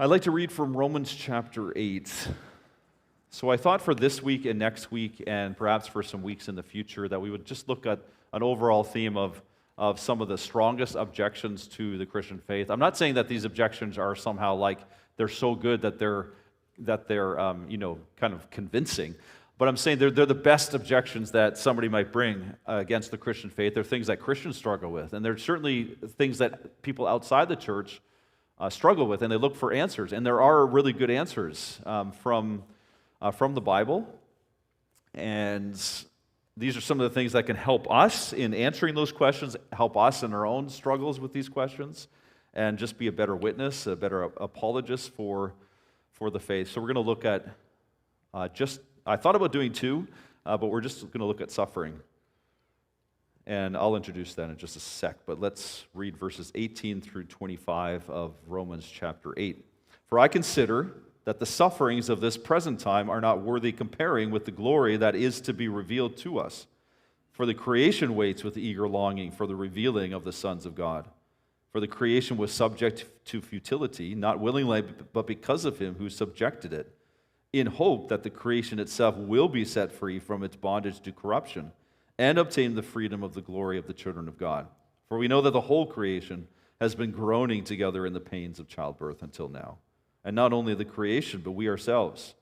I'd like to read from Romans chapter 8. So I thought for this week and next week, and perhaps for some weeks in the future, that we would just look at an overall theme of some of the strongest objections to the Christian faith. I'm not saying that these objections are somehow like they're so good that they're kind of convincing, but I'm saying they're the best objections that somebody might bring against the Christian faith. They're things that Christians struggle with, and they're certainly things that people outside the church struggle with, and they look for answers. And there are really good answers from the Bible, and these are some of the things that can help us in answering those questions, help us in our own struggles with these questions, and just be a better witness, a better apologist for the faith. So we're going to look at I thought about doing two, but we're just going to look at suffering. And I'll introduce that in just a sec, but let's read verses 18 through 25 of Romans chapter 8. For I consider that the sufferings of this present time are not worthy comparing with the glory that is to be revealed to us. For the creation waits with eager longing for the revealing of the sons of God. For the creation was subject to futility, not willingly, but because of him who subjected it, in hope that the creation itself will be set free from its bondage to corruption, and obtain the freedom of the glory of the children of God. For we know that the whole creation has been groaning together in the pains of childbirth until now. And not only the creation, but we ourselves,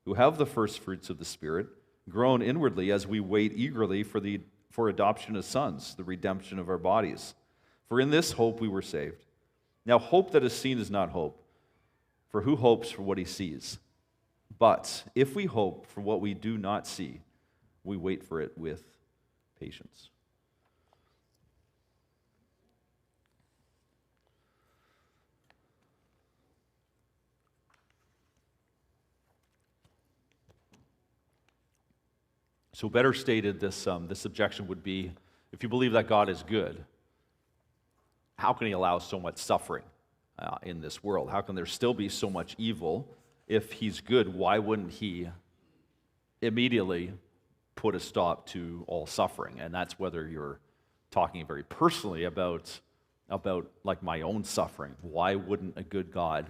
who have the first fruits of the Spirit, groan inwardly as we wait eagerly for adoption as sons, the redemption of our bodies. For in this hope we were saved. Now hope that is seen is not hope, for who hopes for what he sees? But if we hope for what we do not see, we wait for it with patience. So better stated, this objection would be, if you believe that God is good, how can he allow so much suffering in this world? How can there still be so much evil? If he's good, why wouldn't he immediately put a stop to all suffering? And that's whether you're talking very personally about like my own suffering. Why wouldn't a good God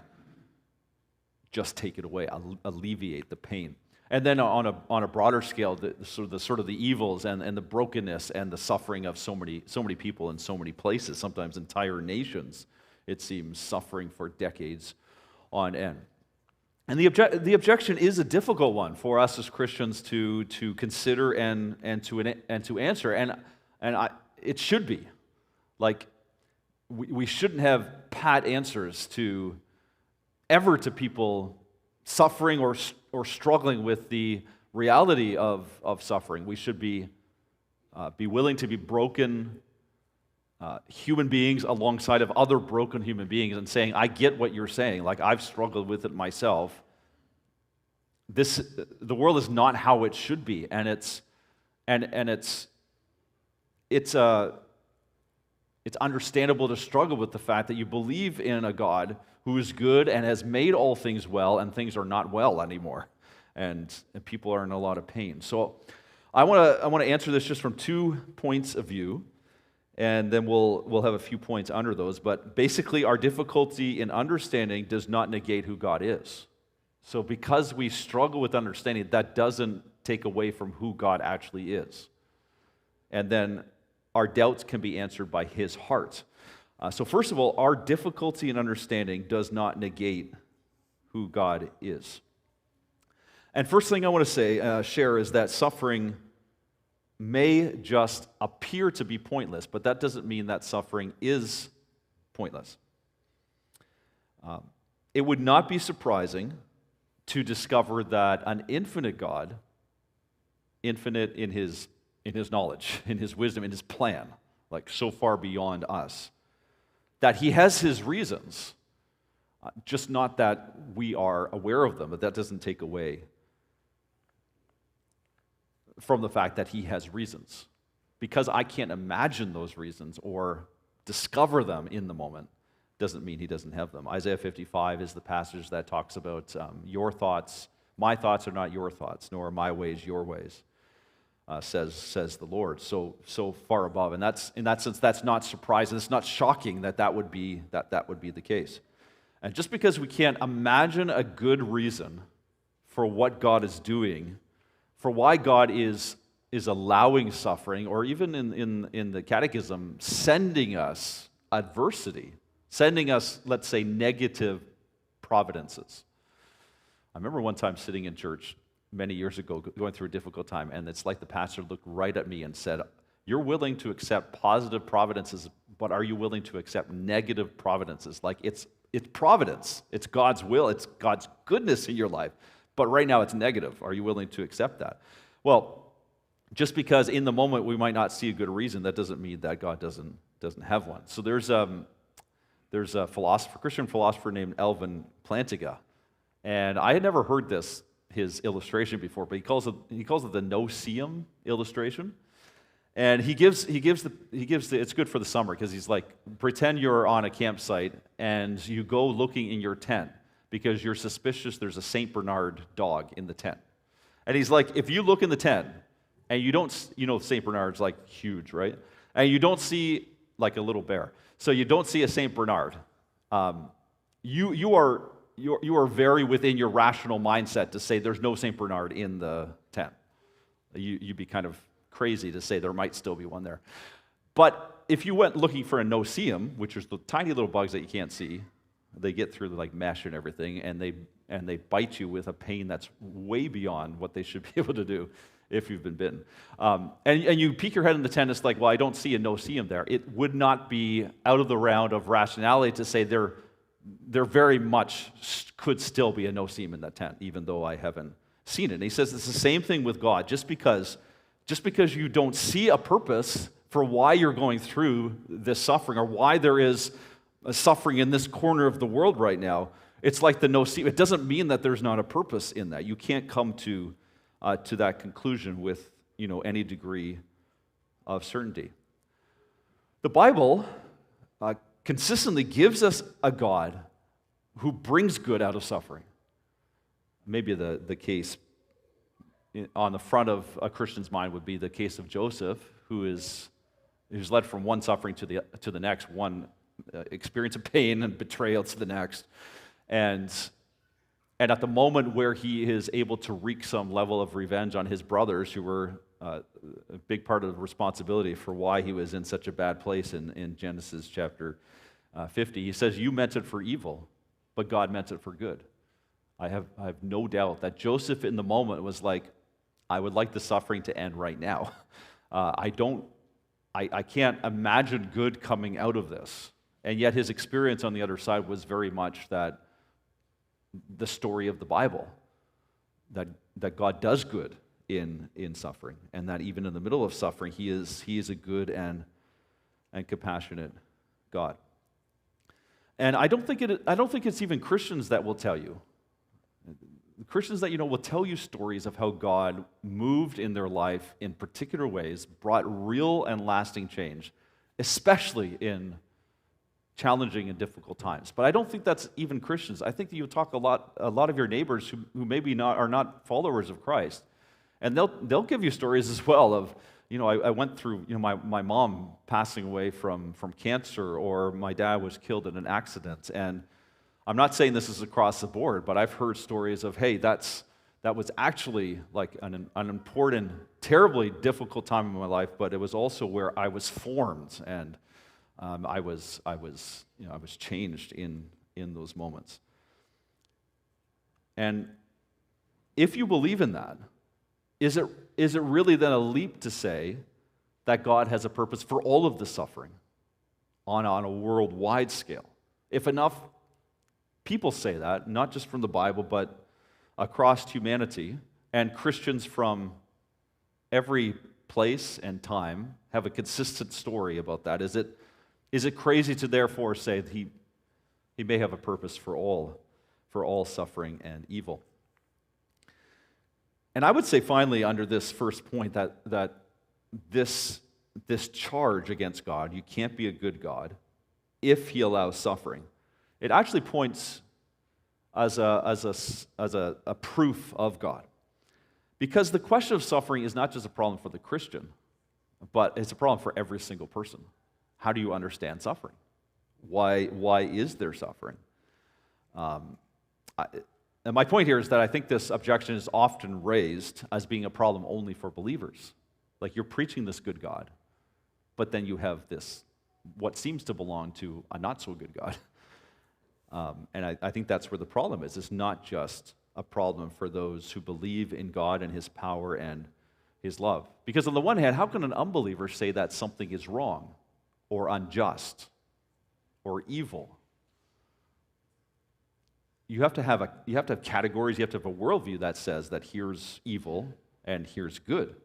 just take it away, alleviate the pain? And then on a broader scale, the sort of the evils and the brokenness and the suffering of so many people in so many places, sometimes entire nations, it seems, suffering for decades on end. And the objection is a difficult one for us as Christians to consider and to answer, and it should be. Like, we shouldn't have pat answers to people suffering or struggling with the reality of suffering. We should be willing to be broken human beings alongside of other broken human beings and saying, I get what you're saying, like I've struggled with it myself. The world is not how it should be, and it's understandable to struggle with the fact that you believe in a God who is good and has made all things well, and things are not well anymore, and people are in a lot of pain. So I want to answer this just from 2 points of view. And then we'll have a few points under those. But basically, our difficulty in understanding does not negate who God is. So because we struggle with understanding, that doesn't take away from who God actually is. And then our doubts can be answered by his heart. So first of all, our difficulty in understanding does not negate who God is. And first thing I want to share is that suffering may just appear to be pointless, but that doesn't mean that suffering is pointless. It would not be surprising to discover that an infinite God, infinite in his knowledge, in his wisdom, in his plan, like so far beyond us, that he has his reasons, just not that we are aware of them, but that doesn't take away from the fact that he has reasons. Because I can't imagine those reasons or discover them in the moment doesn't mean he doesn't have them. Isaiah 55 is the passage that talks about your thoughts, my thoughts are not your thoughts, nor are my ways your ways, says the Lord. So far above, and that's in that sense that's not surprising. It's not shocking that would be the case. And just because we can't imagine a good reason for what God is doing, for why God is allowing suffering, or even in the Catechism, sending us adversity, sending us, let's say, negative providences. I remember one time sitting in church many years ago, going through a difficult time, and it's like the pastor looked right at me and said, "You're willing to accept positive providences, but are you willing to accept negative providences? Like it's providence, it's God's will, it's God's goodness in your life, but right now it's negative. Are you willing to accept that?" Well, just because in the moment we might not see a good reason, that doesn't mean that God doesn't have one. So there's a Christian philosopher named Alvin Plantinga, and I had never heard his illustration before, but he calls it the no-see-em illustration. And he gives it's good for the summer, because he's like, pretend you're on a campsite and you go looking in your tent because you're suspicious there's a St. Bernard dog in the tent. And he's like, if you look in the tent and you don't, St. Bernard's like huge, right? And you don't see like a little bear. So you don't see a St. Bernard. You are very within your rational mindset to say there's no St. Bernard in the tent. You'd be kind of crazy to say there might still be one there. But if you went looking for a no-see-em, which is the tiny little bugs that you can't see, they get through the like mesh and everything, and they bite you with a pain that's way beyond what they should be able to do if you've been bitten. And you peek your head in the tent, it's like, well, I don't see a no-see-em there. It would not be out of the round of rationality to say there very much could still be a no-see-em in that tent, even though I haven't seen it. And he says it's the same thing with God. Just because you don't see a purpose for why you're going through this suffering, or why there is a suffering in this corner of the world right now, it's like the no-see-em. It doesn't mean that there's not a purpose in that. You can't come to that conclusion with any degree of certainty. The Bible consistently gives us a God who brings good out of suffering. Maybe the case on the front of a Christian's mind would be the case of Joseph, who's led from one suffering to the next, one experience of pain and betrayal to the next, and at the moment where he is able to wreak some level of revenge on his brothers, who were a big part of the responsibility for why he was in such a bad place in Genesis chapter 50, he says, "You meant it for evil, but God meant it for good." I have no doubt that Joseph in the moment was like, I would like the suffering to end right now. I can't imagine good coming out of this. And yet his experience on the other side was very much that the story of the Bible, that God does good in suffering, and that even in the middle of suffering, he is a good and compassionate God. And I don't think it's even Christians that will tell you. Christians that will tell you stories of how God moved in their life in particular ways, brought real and lasting change, especially in challenging and difficult times. But I don't think that's even Christians. I think that you talk a lot of your neighbors who maybe are not followers of Christ, and they'll give you stories as well of, I went through, my mom passing away from cancer, or my dad was killed in an accident. And I'm not saying this is across the board, but I've heard stories of, hey, that was actually like an important, terribly difficult time in my life, but it was also where I was formed, and I was changed in those moments. And if you believe in that, is it really then a leap to say that God has a purpose for all of the suffering on a worldwide scale? If enough people say that, not just from the Bible, but across humanity, and Christians from every place and time have a consistent story about that, is it crazy to therefore say that he may have a purpose for all suffering and evil? And I would say finally, under this first point, that this charge against God, you can't be a good God if he allows suffering, it actually points as a proof of God. Because the question of suffering is not just a problem for the Christian, but it's a problem for every single person. How do you understand suffering? Why is there suffering? And my point here is that I think this objection is often raised as being a problem only for believers. Like, you're preaching this good God, but then you have this, what seems to belong to a not-so-good God. And I think that's where the problem is. It's not just a problem for those who believe in God and His power and His love. Because on the one hand, how can an unbeliever say that something is wrong or unjust or evil? You have to have categories, you have to have a worldview that says that here's evil and here's good.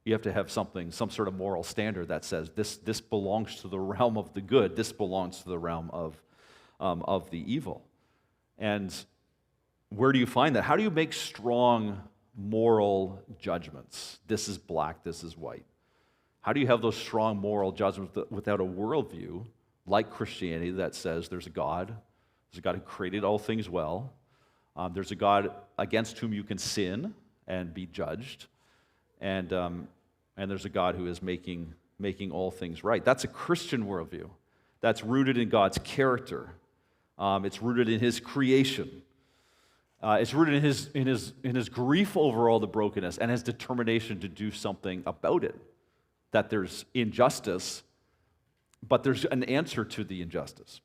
You have to have some sort of moral standard that says this belongs to the realm of the good, this belongs to the realm of the evil. And where do you find that? How do you make strong moral judgments? This is black, this is white. How do you have those strong moral judgments without a worldview like Christianity that says there's a God? There's a God who created all things well. There's a God against whom you can sin and be judged. And there's a God who is making all things right. That's a Christian worldview. That's rooted in God's character. It's rooted in His creation. It's rooted in his grief over all the brokenness and His determination to do something about it. That there's injustice, but there's an answer to the injustice.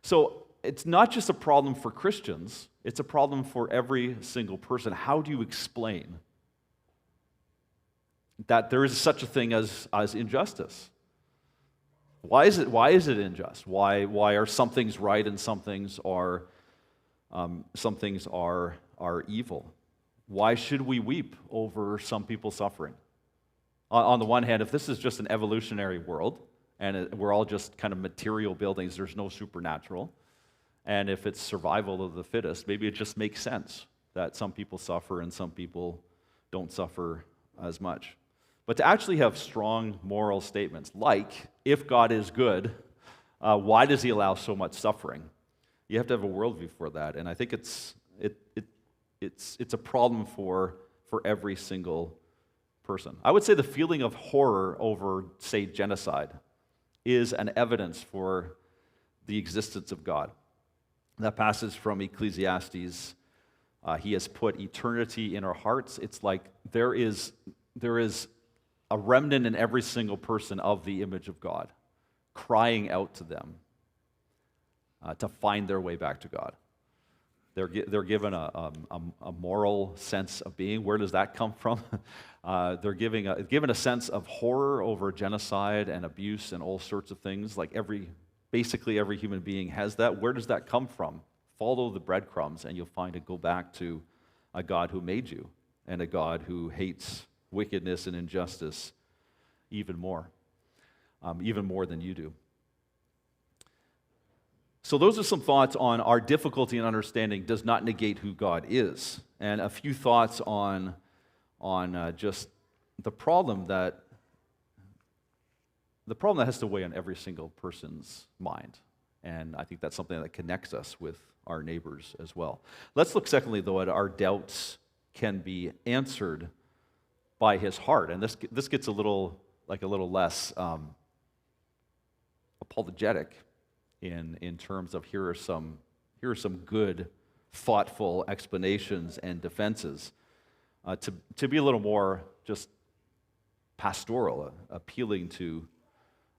So it's not just a problem for Christians, it's a problem for every single person. How do you explain that there is such a thing as injustice? Why is it unjust? Why are some things right and some things are evil? Why should we weep over some people suffering? On the one hand, if this is just an evolutionary world and we're all just kind of material buildings, there's no supernatural. And if it's survival of the fittest, maybe it just makes sense that some people suffer and some people don't suffer as much. But to actually have strong moral statements, like, if God is good, why does He allow so much suffering? You have to have a worldview for that. And I think it's a problem for every single person. I would say the feeling of horror over, say, genocide is an evidence for the existence of God. That passage from Ecclesiastes, He has put eternity in our hearts. It's like there is a remnant in every single person of the image of God, crying out to them to find their way back to God. They're given a moral sense of being. Where does that come from? They're given a sense of horror over genocide and abuse and all sorts of things. Like basically every human being has that. Where does that come from? Follow the breadcrumbs and you'll find it go back to a God who made you and a God who hates wickedness and injustice even more than you do. So those are some thoughts on our difficulty in understanding does not negate who God is, and a few thoughts on just the problem that has to weigh on every single person's mind. And I think that's something that connects us with our neighbors as well. Let's look secondly, though, at our doubts can be answered by His heart. And this gets a little less apologetic in terms of here are some good, thoughtful explanations and defenses. To be a little more just pastoral, appealing to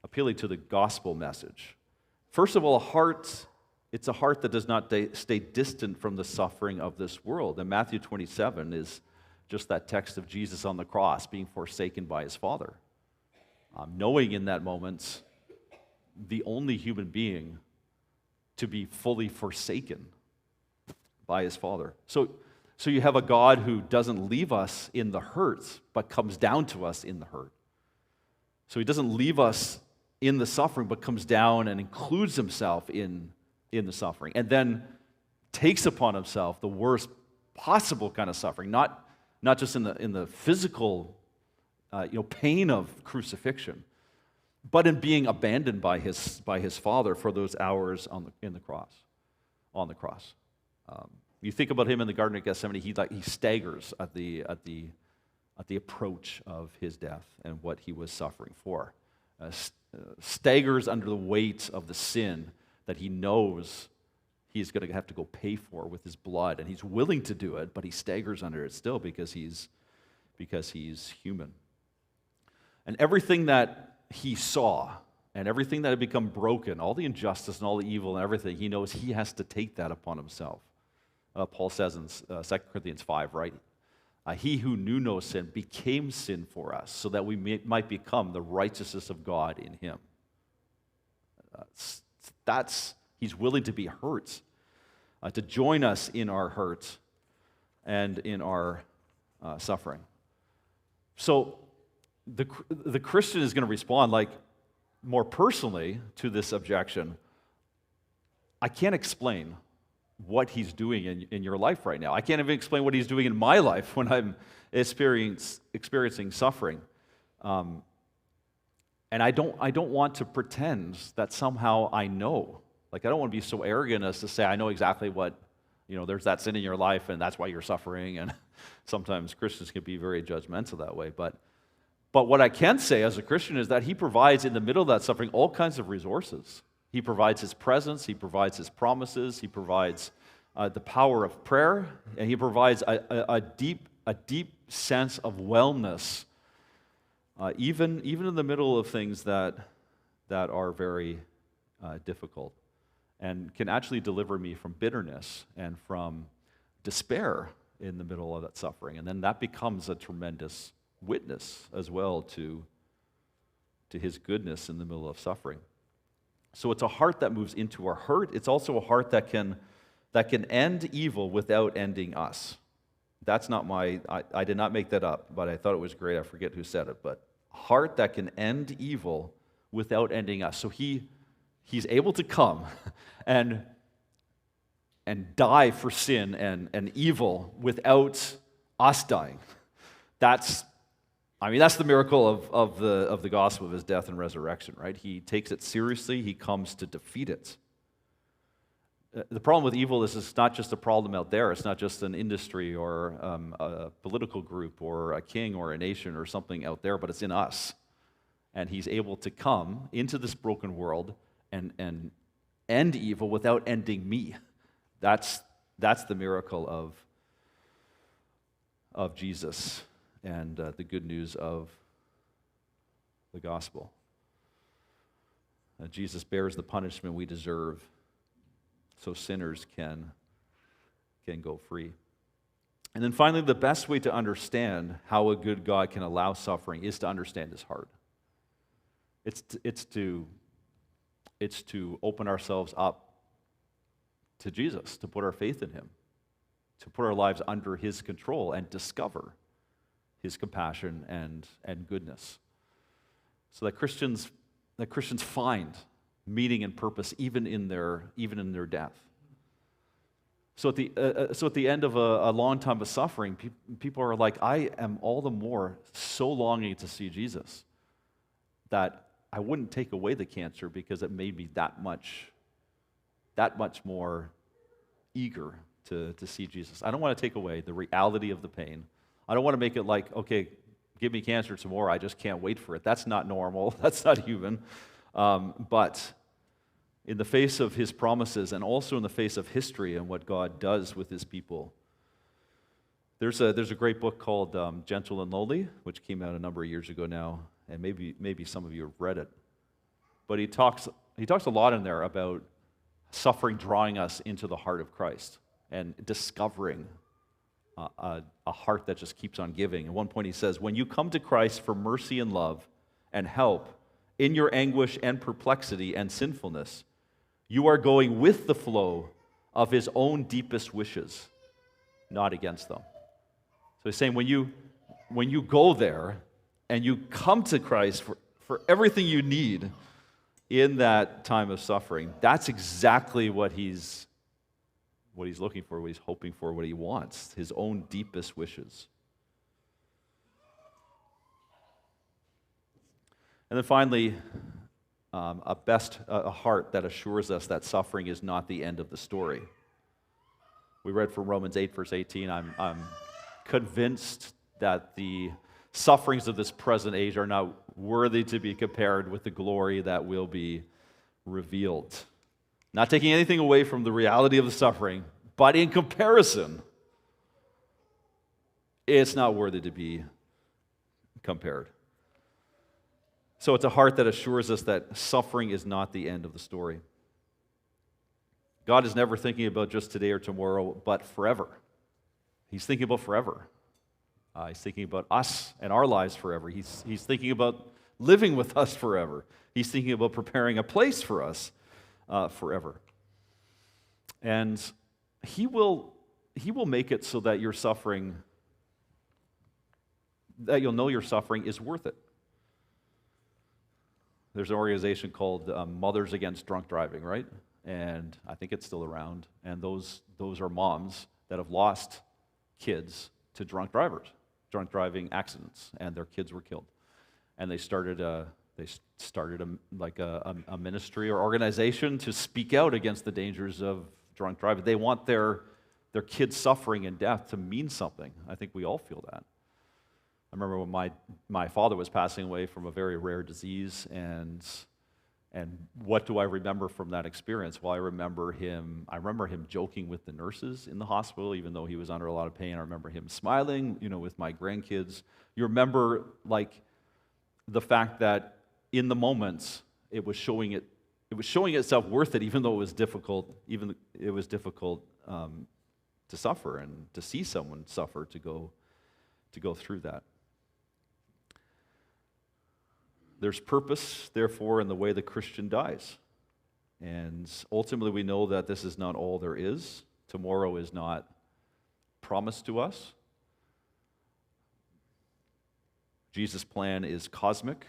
the gospel message. First of all, it's a heart that does not stay distant from the suffering of this world. And Matthew 27 is just that text of Jesus on the cross being forsaken by His Father. Knowing in that moment the only human being to be fully forsaken by His Father. So you have a God who doesn't leave us in the hurt, but comes down to us in the hurt. So He doesn't leave us in the suffering, but comes down and includes Himself in the suffering, and then takes upon Himself the worst possible kind of suffering, not just in the physical pain of crucifixion, but in being abandoned by his Father for those hours on the cross. You think about Him in the Garden of Gethsemane. He staggers at the approach of His death and what He was suffering for. Staggers under the weight of the sin that He knows he's going to have to go pay for with his blood, and he's willing to do it, but he staggers under it still because he's human. And everything that he saw and everything that had become broken, all the injustice and all the evil and everything, he knows he has to take that upon himself. Paul says in 2 Corinthians 5, right? He who knew no sin became sin for us so that we might become the righteousness of God in him. He's willing to be hurt, to join us in our hurt and in our suffering. So the Christian is going to respond like more personally to this objection. I can't explain what he's doing in your life right now. I can't even explain what he's doing in my life when I'm experiencing suffering. And I don't want to pretend that somehow I know. Like, I don't want to be so arrogant as to say I know exactly what, there's that sin in your life and that's why you're suffering. And sometimes Christians can be very judgmental that way. But what I can say as a Christian is that he provides in the middle of that suffering all kinds of resources. He provides his presence, he provides his promises, he provides the power of prayer, and he provides a deep sense of wellness, even in the middle of things that are very difficult, and can actually deliver me from bitterness and from despair in the middle of that suffering. And then that becomes a tremendous witness as well to his goodness in the middle of suffering. So it's a heart that moves into our hurt. It's also a heart that can end evil without ending us. That's not I did not make that up, but I thought it was great. I forget who said it, but a heart that can end evil without ending us. So he's able to come and die for sin and evil without us dying. That's the miracle of the gospel of his death and resurrection, right? He takes it seriously. He comes to defeat it. The problem with evil is it's not just a problem out there. It's not just an industry or a political group or a king or a nation or something out there, but it's in us. And he's able to come into this broken world and end evil without ending me. That's the miracle of Jesus and the good news of the gospel. Jesus bears the punishment we deserve so sinners can go free. And then finally, the best way to understand how a good God can allow suffering is to understand his heart. It's to open ourselves up to Jesus, to put our faith in him, to put our lives under his control and discover his compassion and goodness, so that Christians find meaning and purpose even in their death. So at the end of a long time of suffering, people are like, I am all the more so longing to see Jesus that I wouldn't take away the cancer because it made me that much more eager to see Jesus. I don't want to take away the reality of the pain. I don't want to make it like, okay, give me cancer tomorrow, I just can't wait for it. That's not normal. That's not human. But in the face of his promises and also in the face of history and what God does with his people, there's a great book called Gentle and Lowly, which came out a number of years ago now, and maybe some of you have read it. But he talks a lot in there about suffering drawing us into the heart of Christ and discovering a heart that just keeps on giving. At one point he says, when you come to Christ for mercy and love and help in your anguish and perplexity and sinfulness, you are going with the flow of his own deepest wishes, not against them. So he's saying when you go there and you come to Christ for everything you need in that time of suffering, that's exactly what he's looking for, what he's hoping for, what he wants, his own deepest wishes. And then finally, a heart that assures us that suffering is not the end of the story. We read from Romans 8, verse 18, I'm convinced that the sufferings of this present age are not worthy to be compared with the glory that will be revealed. Not taking anything away from the reality of the suffering, but in comparison, it's not worthy to be compared. So it's a heart that assures us that suffering is not the end of the story. God is never thinking about just today or tomorrow, but forever. He's thinking about forever. He's thinking about us and our lives forever. He's thinking about living with us forever. He's thinking about preparing a place for us forever. And He will make it so that your suffering, that you'll know your suffering is worth it. There's an organization called Mothers Against Drunk Driving, right? And I think it's still around. And those are moms that have lost kids to drunk driving accidents, and their kids were killed. And they started a ministry or organization to speak out against the dangers of drunk driving. They want their kids' suffering and death to mean something. I think we all feel that. I remember when my father was passing away from a very rare disease, and what do I remember from that experience? Well, I remember him joking with the nurses in the hospital, even though he was under a lot of pain. I remember him smiling, with my grandkids. You remember, the fact that in the moments it was showing itself worth it, even though it was difficult. To suffer and to see someone suffer, to go through that. There's purpose, therefore, in the way the Christian dies. And ultimately, we know that this is not all there is. Tomorrow is not promised to us. Jesus' plan is cosmic.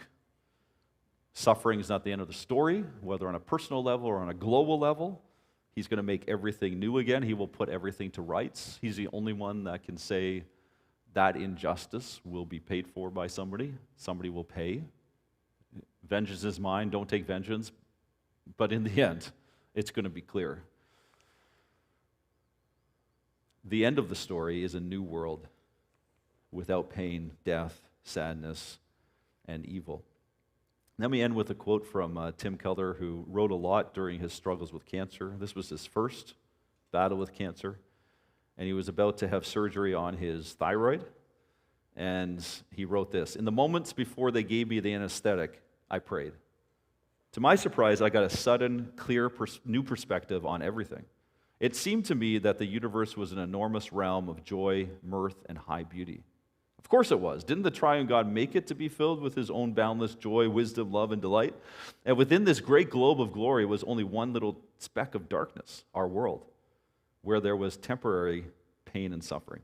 Suffering is not the end of the story, whether on a personal level or on a global level. He's going to make everything new again. He will put everything to rights. He's the only one that can say that injustice will be paid for by somebody. Somebody will pay. Vengeance is mine, don't take vengeance. But in the end, it's going to be clear. The end of the story is a new world without pain, death, sadness, and evil. Let me end with a quote from Tim Keller, who wrote a lot during his struggles with cancer. This was his first battle with cancer, and he was about to have surgery on his thyroid. And he wrote this: "In the moments before they gave me the anesthetic, I prayed. To my surprise, I got a sudden, clear, new perspective on everything. It seemed to me that the universe was an enormous realm of joy, mirth, and high beauty. Of course it was. Didn't the triune God make it to be filled with his own boundless joy, wisdom, love, and delight? And within this great globe of glory was only one little speck of darkness, our world, where there was temporary pain and suffering.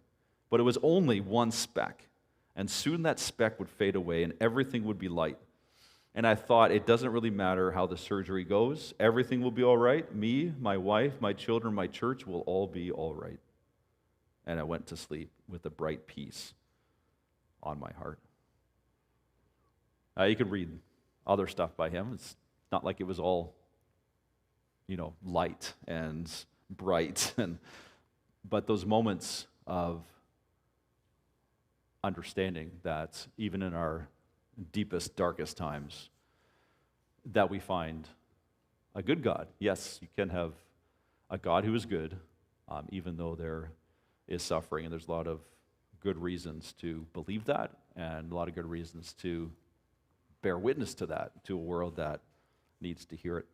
But it was only one speck, and soon that speck would fade away and everything would be light. And I thought, it doesn't really matter how the surgery goes. Everything will be all right. Me, my wife, my children, my church will all be all right." And I went to sleep with a bright peace on my heart. You could read other stuff by him. It's not like it was all, light and bright. But those moments of understanding that even in our deepest, darkest times, that we find a good God. Yes, you can have a God who is good, even though there is suffering, and there's a lot of good reasons to believe that, and a lot of good reasons to bear witness to that, to a world that needs to hear it.